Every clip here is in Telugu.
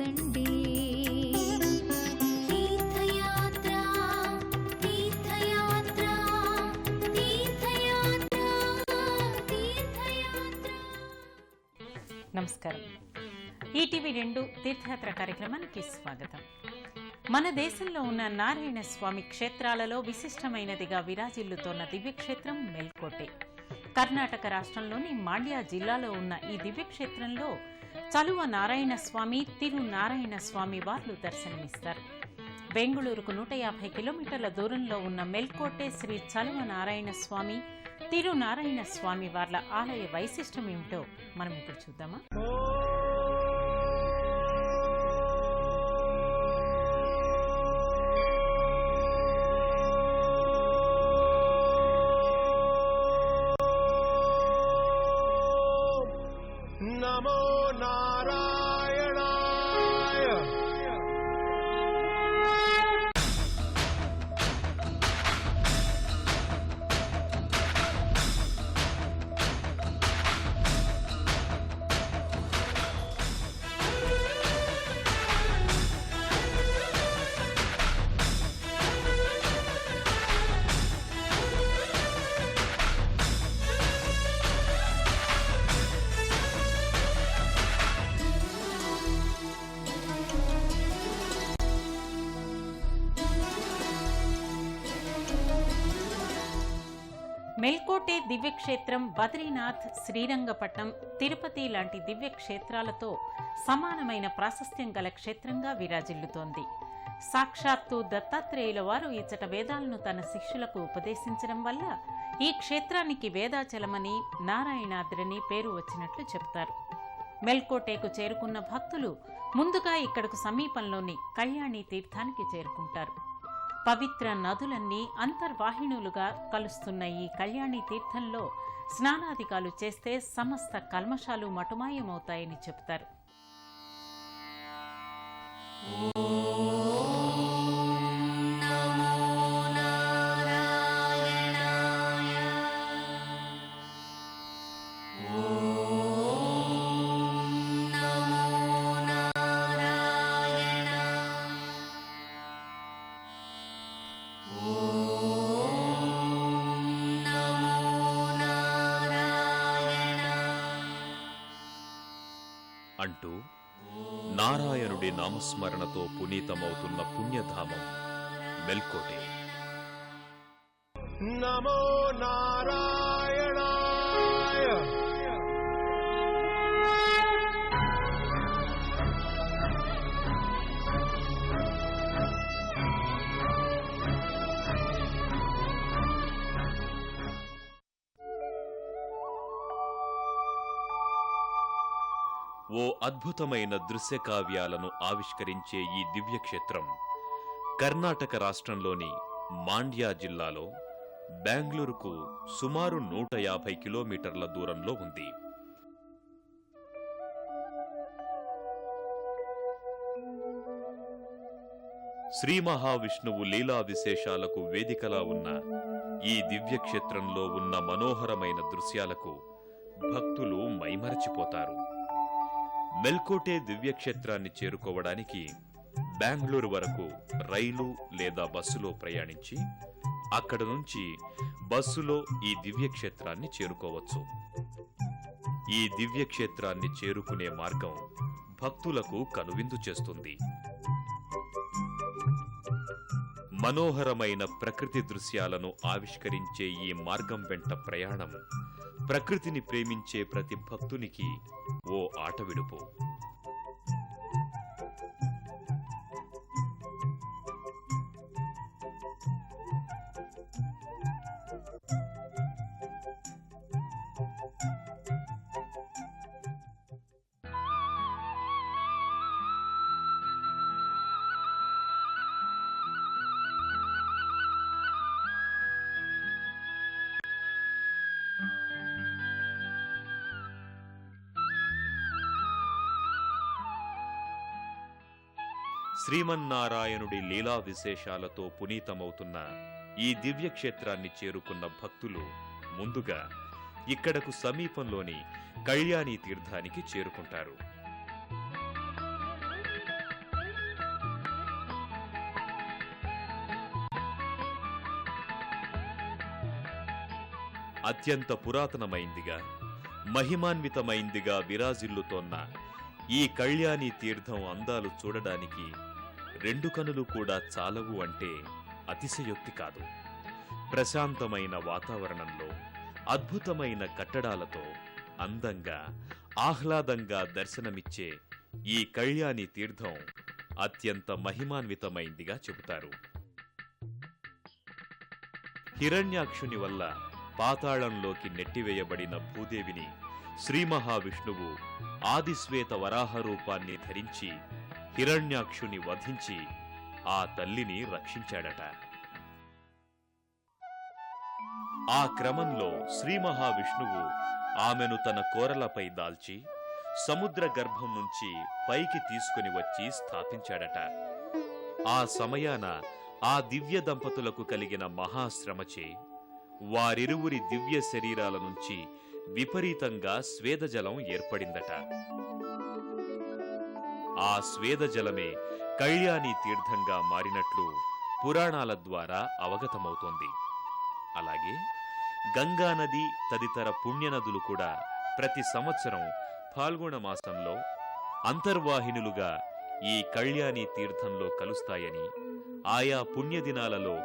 ఆలకించండి. తీర్థయాత్ర తీర్థయాత్ర తీర్థయాత్ర తీర్థయాత్ర. నమస్కారం. ఈటీవీ 2 తీర్థయాత్ర కార్యక్రమానికి స్వాగతం. మన దేశంలో ఉన్న నారాయణ స్వామి క్షేత్రాలలో విశిష్టమైనదిగా విరాజిల్లుతోన్న దివ్యక్షేత్రం మెల్కోటె. కర్ణాటక రాష్ట్రంలోని మాండ్యా జిల్లాలో ఉన్న ఈ దివ్యక్షేత్రంలో చలువ నారాయణ స్వామి, తిరు నారాయణ స్వామి వార్లు దర్శనమిస్తారు. బెంగుళూరుకు 150 కిలోమీటర్ల దూరంలో ఉన్న మెల్కోటె శ్రీ చలువ నారాయణ స్వామి, తిరు నారాయణ స్వామి వార్ల ఆలయ వైశిష్టం ఏమిటో మనం ఇప్పుడు చూద్దామా? నమో నారాయణాయ. మెల్కోటె దివ్యక్షేత్రం బద్రీనాథ్, శ్రీరంగపట్నం, తిరుపతి లాంటి దివ్యక్షేత్రాలతో సమానమైన ప్రాశస్త్యం గల క్షేత్రంగా విరాజిల్లుతోంది. సాక్షాత్తు దత్తాత్రేయుల వారు ఇచ్చట వేదాలను తన శిష్యులకు ఉపదేశించడం వల్ల ఈ క్షేత్రానికి వేదాచలమని, నారాయణాద్రని పేరు వచ్చినట్లు చెబుతారు. మెల్కోటెకు చేరుకున్న భక్తులు ముందుగా ఇక్కడకు సమీపంలోని కళ్యాణి తీర్థానికి చేరుకుంటారు. పవిత్ర నదులన్నీ అంతర్వాహినులుగా కలుస్తున్న ఈ కళ్యాణి తీర్థంలో స్నానాధికాలు చేస్తే సమస్త కల్మషాలు మటుమాయమవుతాయని చెబుతారు. అంటూ నారాయణుడి నామస్మరణతో పునీతమవుతున్న పుణ్యధామం మెల్కోటె. నమో నారాయణాయ. ఓ అద్భుతమైన దృశ్యకావ్యాలను ఆవిష్కరించే ఈ దివ్యక్షేత్రం కర్ణాటక రాష్ట్రంలోని మాండ్యా జిల్లాలో బెంగళూరుకు సుమారు 150 కిలోమీటర్ల దూరంలో ఉంది. శ్రీ మహావిష్ణువు లీలా విశేషాలకు వేదికలా ఉన్న ఈ దివ్యక్షేత్రంలో ఉన్న మనోహరమైన దృశ్యాలకు భక్తులు మైమరచిపోతారు. మెల్కోటె దివ్యక్షేత్రాన్ని చేరుకోవడానికి బెంగళూరు వరకు రైలు లేదా బస్సులో ప్రయాణించి అక్కడ నుంచి బస్సులో ఈ దివ్యక్షేత్రాన్ని చేరుకోవచ్చు. ఈ దివ్యక్షేత్రాన్ని చేరుకునే మార్గం భక్తులకు కనువిందు చేస్తుంది. మనోహరమైన ప్రకృతి దృశ్యాలను ఆవిష్కరించే ఈ మార్గం వెంట ప్రయాణం ప్రకృతిని ప్రేమించే ప్రతి భక్తునికి ఓ ఆటవిడుపు. శ్రీమన్నారాయణుడి లీలా విశేషాలతో పునీతమవుతున్న ఈ దివ్యక్షేత్రాన్ని చేరుకున్న భక్తులు ముందుగా ఇక్కడకు సమీపంలోని కళ్యాణి తీర్థానికి చేరుకుంటారు. అత్యంత పురాతనమైందిగా మహిమాన్వితమైందిగా విరాజిల్లుతోన్న ఈ కళ్యాణి తీర్థం అందాలు చూడడానికి 2 కనులు కూడా చాలవు అంటే అతిశయోక్తి కాదు. ప్రశాంతమైన వాతావరణంలో అద్భుతమైన కట్టడాలతో అందంగా ఆహ్లాదంగా దర్శనమిచ్చే ఈ కళ్యాణి తీర్థం అత్యంత మహిమాన్వితమైందిగా చెబుతారు. హిరణ్యాక్షుని వల్ల పాతాళంలోకి నెట్టివేయబడిన భూదేవిని శ్రీ మహావిష్ణువు ఆదిశ్వేత వరాహ రూపాన్ని ధరించి హిరణ్యాక్షుని వధించి ఆ తల్లిని రక్షించాడట. ఆ క్రమంలో శ్రీ మహావిష్ణువు ఆమెను తన కోరలపై దాల్చి సముద్ర గర్భం నుంచి పైకి తీసుకుని వచ్చి స్థాపించాడట. ఆ సమయాన ఆ దివ్య దంపతులకు కలిగిన మహాశ్రమచే వారిరువురి దివ్య శరీరాల నుంచి విపరీతంగా స్వేదజలం ఏర్పడిందట. ఆ స్వేదజలమే కళ్యాణి తీర్థంగా మారినట్లు పురాణాల ద్వారా అవగతమవుతోంది. అలాగే గంగానది తదితర పుణ్యనదులు కూడా ప్రతి సంవత్సరం ఫాల్గుణ మాసంలో అంతర్వాహినులుగా ఈ కళ్యాణి తీర్థంలో కలుస్తాయని, ఆయా పుణ్యదినాలలో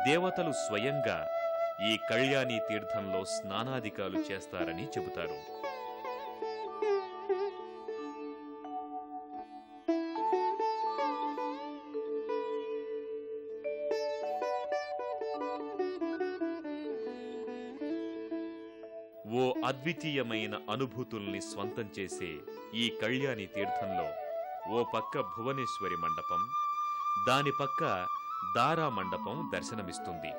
దేవతలు స్వయంగా ఈ కళ్యాణి తీర్థంలో స్నానాదికాలు చేస్తారని చెబుతారు. ఓ అద్వితీయమైన అనుభూతుల్ని స్వంతం చేసే ఈ కళ్యాణి తీర్థంలో ఓ పక్క భువనేశ్వరి మండపం, దాని పక్క దారా మండపం దర్శనమిస్తుంది.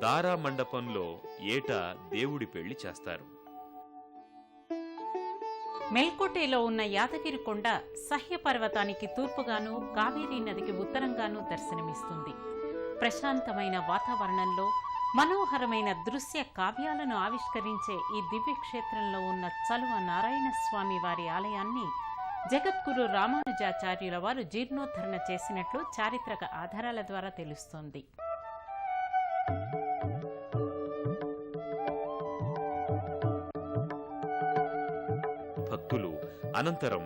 దారా మండపంలో ఏటా దేవుడి పెళ్లి చేస్తారు. మెల్కోటేలో ఉన్న యాదగిరి కొండ సహ్య పర్వతానికి తూర్పుగాను, కావేరీ నదికి ఉత్తరంగాను దర్శనమిస్తుంది. ప్రశాంతమైన వాతావరణంలో మనోహరమైన దృశ్య కావ్యాలను ఆవిష్కరించే ఈ దివ్యక్షేత్రంలో ఉన్న చలువ నారాయణ స్వామి వారి ఆలయాన్ని జగద్గురు రామానుజాచార్యుల వారు జీర్ణోద్ధరణ చేసినట్లు చారిత్రక ఆధారాల ద్వారా తెలుస్తోంది. భక్తులు అనంతరం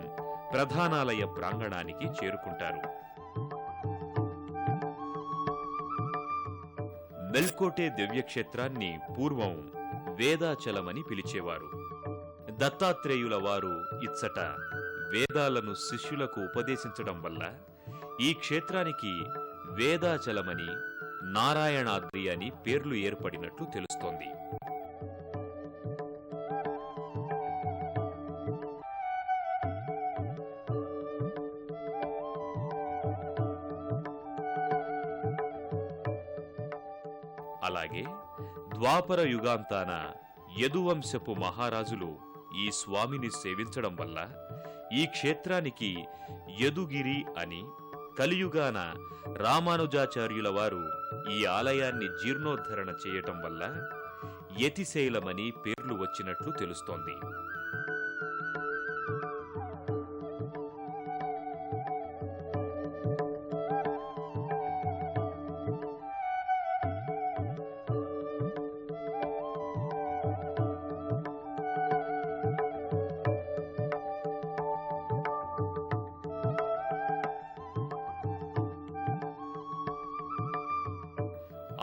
ప్రధానాలయ ప్రాంగణానికి చేరుకుంటారు. మెల్కోటే దివ్యక్షేత్రాన్ని పూర్వం వేదాచలమని పిలిచేవారు. దత్తాత్రేయుల వారు ఇచ్చట వేదాలను శిష్యులకు ఉపదేశించడం వల్ల ఈ క్షేత్రానికి వేదాచలమని, నారాయణాద్రి అని పేర్లు ఏర్పడినట్లు తెలుస్తోంది. అలాగే ద్వాపర యుగాంతాన యదువంశపు మహారాజులు ఈ స్వామిని సేవించడం వల్ల ఈ క్షేత్రానికి యదుగిరి అని, కలియుగాన రామానుజాచార్యుల వారు ఈ ఆలయాన్ని జీర్ణోద్ధరణ చేయటం వల్ల యతిశైలమని పేర్లు వచ్చినట్లు తెలుస్తోంది.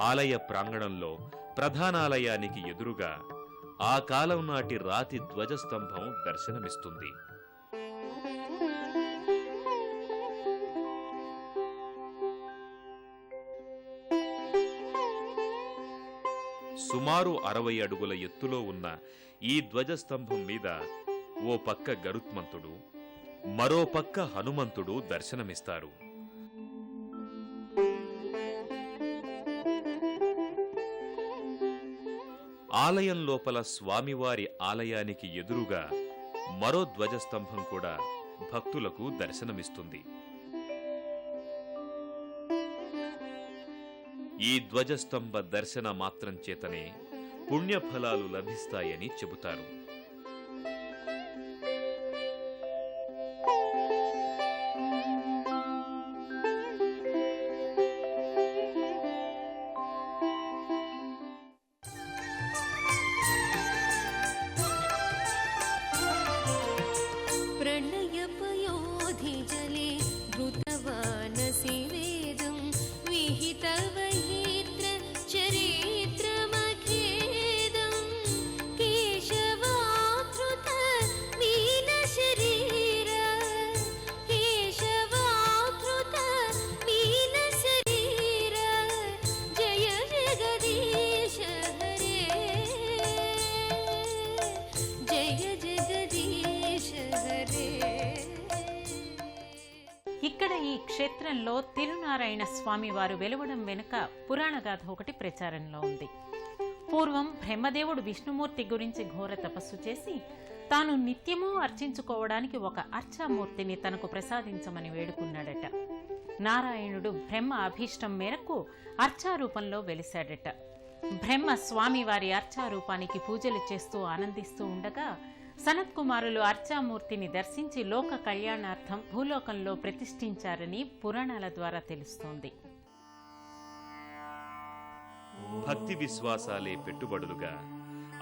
ఆలయ ప్రాంగణంలో ప్రధానాలయానికి ఎదురుగా ఆ కాలం నాటి రాతి ధ్వజస్తంభం దర్శనమిస్తుంది. సుమారు 60 అడుగుల ఎత్తులో ఉన్న ఈ ధ్వజస్తంభం మీద ఓ పక్క గరుత్మంతుడు, మరో పక్క హనుమంతుడు దర్శనమిస్తారు. ఆలయం లోపల స్వామివారి ఆలయానికి ఎదురుగా మరో ధ్వజస్తంభం కూడా భక్తులకు దర్శనమిస్తుంది. ఈ ధ్వజస్తంభ దర్శన మాత్రం చేతనే పుణ్యఫలాలు లభిస్తాయని చెబుతారు. दधिजले धृतवानसि वेदं विहितवहित्र चरित्रमखेदं केशवाधृत मीनशरीर केशवाधृत मीनशरीर जय जगदीश हरे जय जगदीश हरे। ఇక్కడ ఈ క్షేత్రంలో తిరునారాయణ స్వామి వారు వెలువడం వెనుక పురాణగాథ ఒకటి ప్రచారంలో ఉంది. పూర్వం బ్రహ్మదేవుడు విష్ణుమూర్తి గురించి ఘోర తపస్సు చేసి తాను నిత్యమూ అర్చించుకోవడానికి ఒక అర్చామూర్తిని తనకు ప్రసాదించమని వేడుకున్నాడట. నారాయణుడు బ్రహ్మ అభీష్టం మేరకు అర్చారూపంలో వెలిశాడట. బ్రహ్మ స్వామి వారి అర్చారూపానికి పూజలు చేస్తూ ఆనందిస్తూ ఉండగా సనత్కుమారులు అర్చామూర్తిని దర్శించి లోక కళ్యాణార్థం భూలోకంలో ప్రతిష్ఠించారని పురాణాల ద్వారా తెలుస్తోంది. భక్తి విశ్వాసాలే పెట్టుబడులుగా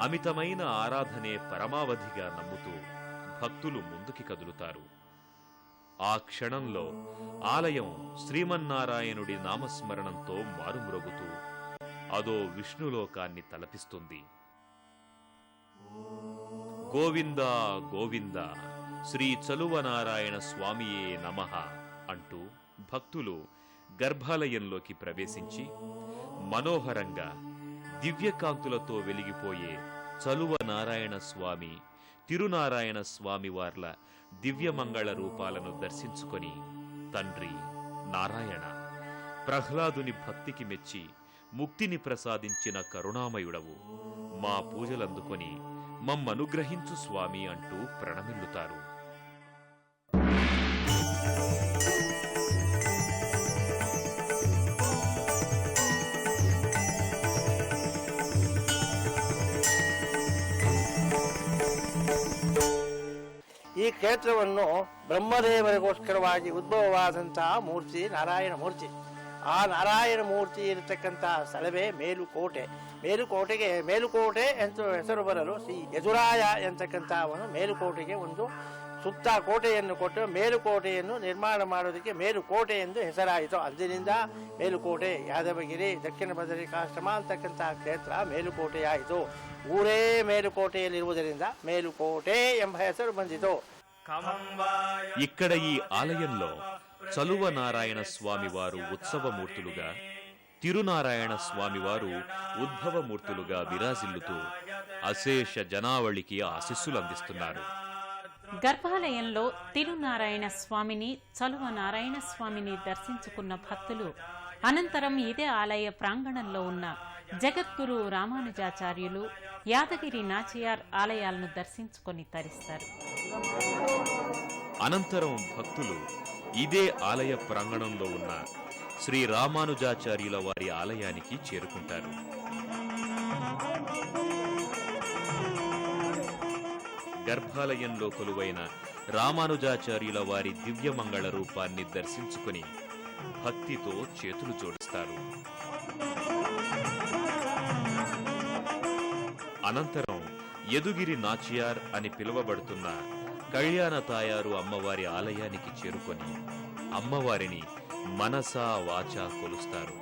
అమితమైన ఆరాధనే పరమావధిగా నమ్ముతూ భక్తులు ముందుకి కదులుతారు. ఆ క్షణంలో ఆలయం శ్రీమన్నారాయణుడి నామస్మరణంతో మారుమ్రోగుతూ అదో విష్ణులోకాన్ని తలపిస్తుంది. గోవింద గోవింద శ్రీ చలువనారాయణ స్వామియే నమః అంటూ భక్తులు గర్భాలయంలోకి ప్రవేశించి మనోహరంగా దివ్యకాంతులతో వెలిగిపోయే చలువ నారాయణ స్వామి, తిరునారాయణ స్వామి వార్ల దివ్యమంగళ రూపాలను దర్శించుకొని తండ్రి నారాయణ, ప్రహ్లాదుని భక్తికి మెచ్చి ముక్తిని ప్రసాదించిన కరుణామయుడవు, మా పూజలందుకొని మమ్మనుగ్రహించు స్వామి అంటూ ప్రణమిల్లుతారు. ಈ ಕ್ಷೇತ್ರವನ್ನು ಬ್ರಹ್ಮದೇವರಿಗೋಸ್ಕರವಾಗಿ ಉದ್ಭವವಾದಂತಹ ಮೂರ್ತಿ ನಾರಾಯಣ ಮೂರ್ತಿ. ಆ ನಾರಾಯಣ ಮೂರ್ತಿ ಇರತಕ್ಕಂಥ ಸ್ಥಳವೇ ಮೇಲುಕೋಟೆ. ಮೇಲುಕೋಟೆ ಅಂತ ಹೆಸರು ಬರಲು ಶ್ರೀ ಯದುರಾಯ ಎಂತಕ್ಕಂಥವನು ಮೇಲುಕೋಟೆಗೆ ಒಂದು ಸುತ್ತ ಕೋಟೆಯನ್ನು ಕೊಟ್ಟು ಮೇಲುಕೋಟೆಯನ್ನು ನಿರ್ಮಾಣ ಮಾಡೋದಕ್ಕೆ ಮೇಲುಕೋಟೆ ಎಂದು ಹೆಸರಾಯಿತು. ಅಂದಿನಿಂದ ಮೇಲುಕೋಟೆ ಯಾದವಗಿರಿ ದಕ್ಷಿಣ ಬದರಿಕಾಶ್ರಮ ಅಂತಕ್ಕಂಥ ಕ್ಷೇತ್ರ ಮೇಲುಕೋಟೆಯಾಯಿತು. ಊರೇ ಮೇಲುಕೋಟೆಯಲ್ಲಿರುವುದರಿಂದ ಮೇಲುಕೋಟೆ ಎಂಬ ಹೆಸರು ಬಂದಿತು. ఇక్కడ ఈ ఆలయంలో చలువ నారాయణ స్వామివారు ఉత్సవమూర్తులుగా, తిరునారాయణ స్వామివారు ఉద్భవమూర్తులుగా విరాజిల్లుతూ అశేష జనావళికి ఆశీస్సులందిస్తున్నారు. గర్భాలయంలో తిరునారాయణ స్వామిని, చలువ నారాయణ స్వామిని దర్శించుకున్న భక్తులు అనంతరం ఇదే ఆలయ ప్రాంగణంలో ఉన్న జగద్గురు రామానుజాచార్యులు, యాదగిరి నాచియార్ ఆలయాలను దర్శించుకొని తరిస్తారు. అనంతరం భక్తులు ఇదే ఆలయ ప్రాంగణంలో ఉన్న శ్రీ రామానుజాచార్యుల వారి ఆలయానికి చేరుకుంటారు. గర్భాలయంలో కొలువైన రామానుజాచార్యుల వారి దివ్యమంగళ రూపాన్ని దర్శించుకుని భక్తితో చేతులు జోడిస్తారు. అనంతరం యదుగిరి నాచియార్ అని పిలువబడుతున్న కళ్యాణ తాయారు అమ్మవారి ఆలయానికి చేరుకొని అమ్మవారిని మనసా వాచా కొలుస్తారు.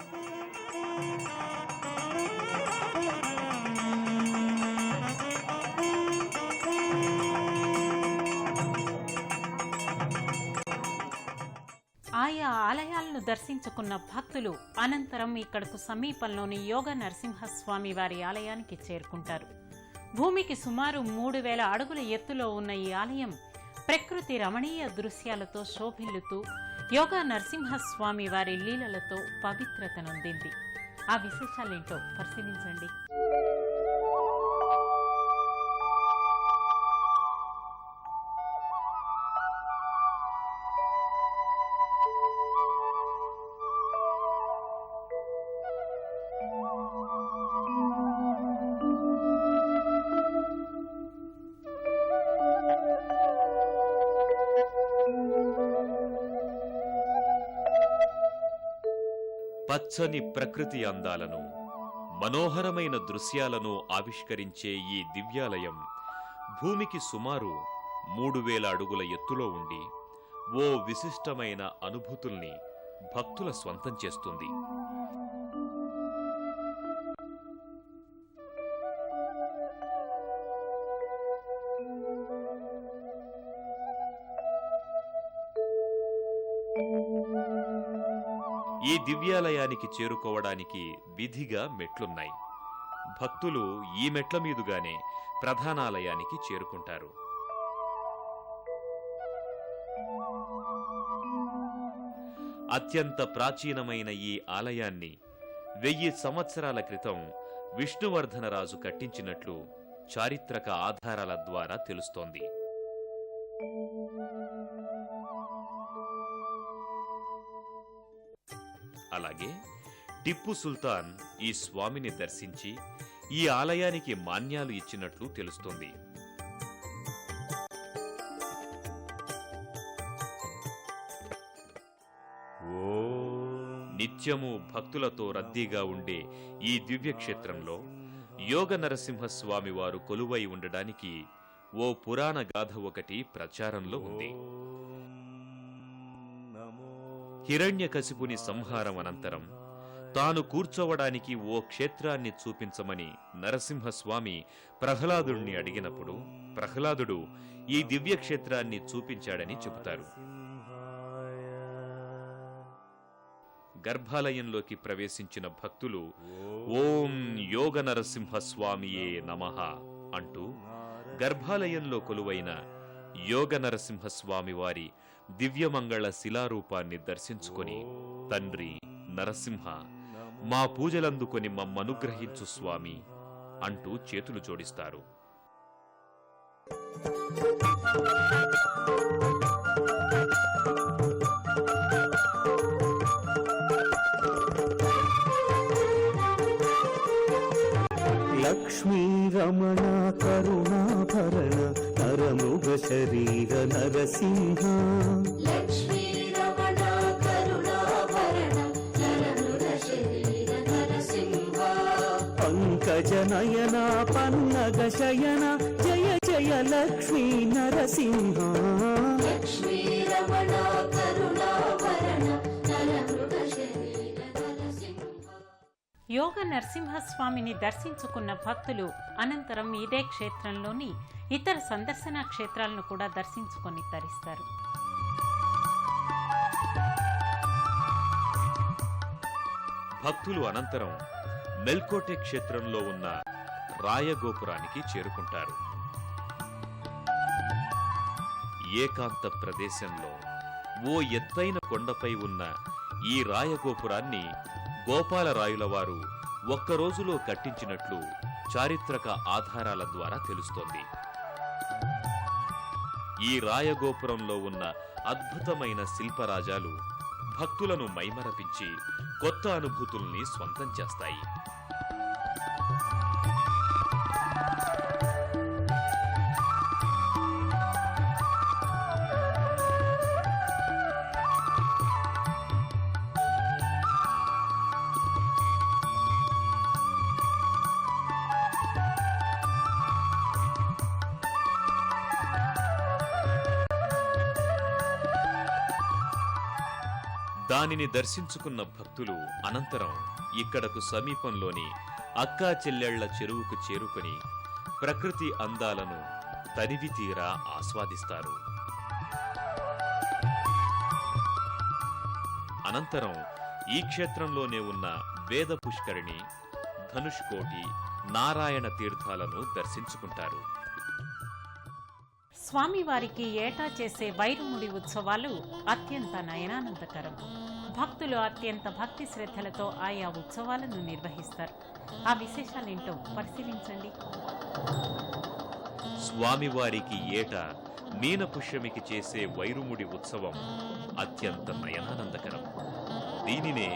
ఆయా ఆలయాలను దర్శించుకున్న భక్తులు అనంతరం ఇక్కడకు సమీపంలోని యోగ నరసింహస్వామి వారి ఆలయానికి చేరుకుంటారు. భూమికి సుమారు 3000 అడుగుల ఎత్తులో ఉన్న ఈ ఆలయం ప్రకృతి రమణీయ దృశ్యాలతో శోభిల్లుతూ యోగా నరసింహస్వామి వారి లీలలతో పవిత్రతనొందింది. ఆ విశేషాలేంటో పరిశీలించండి. పచ్చని ప్రకృతి అందాలను, మనోహరమైన దృశ్యాలను ఆవిష్కరించే ఈ దివ్యాలయం భూమికి సుమారు 3000 అడుగుల ఎత్తులో ఉండి ఓ విశిష్టమైన అనుభూతుల్ని భక్తుల స్వంతం చేస్తుంది. ఈ దివ్యాలయానికి చేరుకోవడానికి విధిగా మెట్లున్నాయి. భక్తులు ఈ మెట్ల మీదుగానే ప్రధానాలయానికి చేరుకుంటారు. అత్యంత ప్రాచీనమైన ఈ ఆలయాన్ని 1000 సంవత్సరాల క్రితం విష్ణువర్ధనరాజు కట్టించినట్లు చారిత్రక ఆధారాల ద్వారా తెలుస్తోంది. అలాగే టిప్పు సుల్తాన్ ఈ స్వామిని దర్శించి ఈ ఆలయానికి మాన్యాలు ఇచ్చినట్లు తెలుస్తుంది. నిత్యము భక్తులతో రద్దీగా ఉండే ఈ దివ్యక్షేత్రంలో యోగ నరసింహస్వామి వారు కొలువై ఉండడానికి ఓ పురాణ గాథ ఒకటి ప్రచారంలో ఉంది. హిరణ్యకశిపుని సంహారం అనంతరం తాను కూర్చోవడానికి ఓ క్షేత్రాన్ని చూపించమని నరసింహస్వామి ప్రహ్లాదుణ్ణి అడిగినప్పుడు ప్రహ్లాదుడు ఈ దివ్యక్షేత్రాన్ని చూపించాడని చెబుతారు. గర్భాలయంలోకి ప్రవేశించిన భక్తులు ఓం యోగ నరసింహస్వామియే నమః అంటూ గర్భాలయంలో కొలువైన యోగ నరసింహస్వామి వారి దివ్యమంగళ శిలారూపాన్ని దర్శించుకొని తండ్రి నరసింహ మా పూజలందుకొని మమ్మనుగ్రహించు స్వామి అంటూ చేతులు జోడిస్తారు. లక్ష్మీ రమణ కరుణాభరణ నరమృగ శరీర నరసింహ లక్ష్మీ రమణ కరుణాభరణ నరమృగ శరీర నరసింహ పంకజ నయన పన్నగ శయన జయ జయ లక్ష్మీ నరసింహ లక్ష్మీ రమణ కరుణాభరణ నరమృగ శరీర నరసింహ. యోగ నరసింహస్వామిని దర్శించుకున్న భక్తులు అనంతరం ఇదే క్షేత్రంలోని ఇతర సందర్శనా క్షేత్రాలను కూడా దర్శించుకొని తరిస్తారు. భక్తులు అనంతరం మెల్కోటె క్షేత్రంలో ఉన్న రాయగోపురానికి చేరుకుంటారు. ఏకాంత ప్రదేశంలో ఓ ఎత్తైన కొండపై ఉన్న ఈ రాయగోపురాన్ని గోపాలరాయుల వారు ఒక్కరోజులో కట్టించినట్లు చారిత్రక ఆధారాల ద్వారా తెలుస్తోంది. ఈ రాయగోపురంలో ఉన్న అద్భుతమైన శిల్పరాజాలు భక్తులను మైమరపించి కొత్త అనుభూతుల్ని స్వంతం చేస్తాయి. దానిని దర్శించుకున్న భక్తులు అనంతరం ఇక్కడకు సమీపంలోని అక్కా చెల్లెళ్ల చెరువుకు చేరుకొని ప్రకృతి అందాలను తనివి తీరా ఆస్వాదిస్తారు. అనంతరం ఈ క్షేత్రంలోనే ఉన్న వేద పుష్కరిణి, ధనుష్కోటి, నారాయణ తీర్థాలను దర్శించుకుంటారు. స్వామివారికి ఏటా చేసే వైరుముడి ఉత్సవాలు అత్యంత నయనానందకరం. భక్తులు అత్యంత భక్తి శ్రద్ధలతో ఆయా ఉత్సవాలను నిర్వహిస్తారు. ఆ విశేషాలేంటో పరిశీలించండి. స్వామివారికి ఏటా మీనపుష్యమికి చేసే వైరుముడి ఉత్సవం అత్యంత నయనానందకరం. దీనినే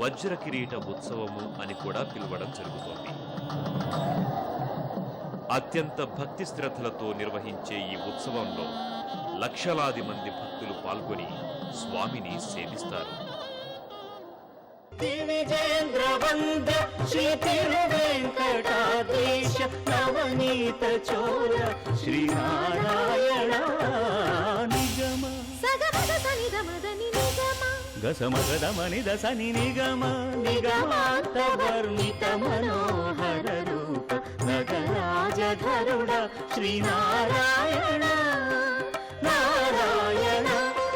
వజ్రకిరీట ఉత్సవము అని కూడా పిలవడం జరుగుతోంది. అత్యంత భక్తి శ్రద్ధలతో నిర్వహించే ఈ ఉత్సవంలో లక్షలాది మంది భక్తులు పాల్గొని స్వామిని సేవిస్తారు. విజేంద్ర వంద శ్రీ తిరువెంకటాద్రీశ నవనీత చోర శ్రీనారాయణ నిగమ సగ గసమగదమని దసని నిగమ నిగమాంతవర్ణిత మనోహర రూప నగరాజధరుడ శ్రీనారాయణ నారాయణ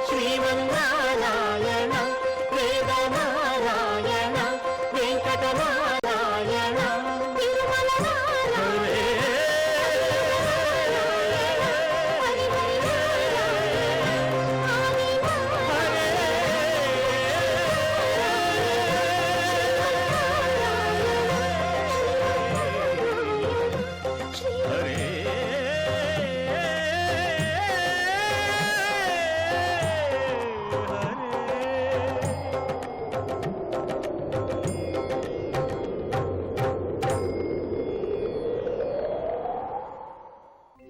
శ్రీమన్నారాయణ వేద నారాయణ వెంకట నారాయణ తిరుమల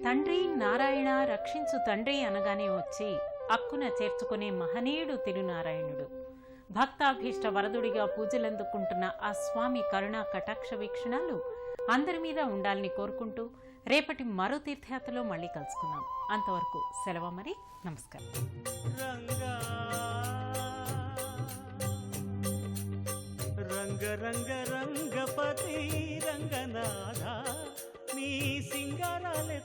తండ్రి నారాయణ రక్షించు తండ్రి అనగానే వచ్చి అక్కున చేర్చుకునే మహనీయుడు తిరునారాయణుడు. భక్తాభీష్ట వరదుడిగా పూజలందుకుంటున్న ఆ స్వామి కరుణా కటాక్ష వీక్షణాలు అందరి మీద ఉండాలని కోరుకుంటూ రేపటి మరో తీర్థయాత్రలో మళ్ళీ కలుసుకుందాం. అంతవరకు సెలవు మరి. నమస్కారం. రంగ రంగ రంగపతి రంగనా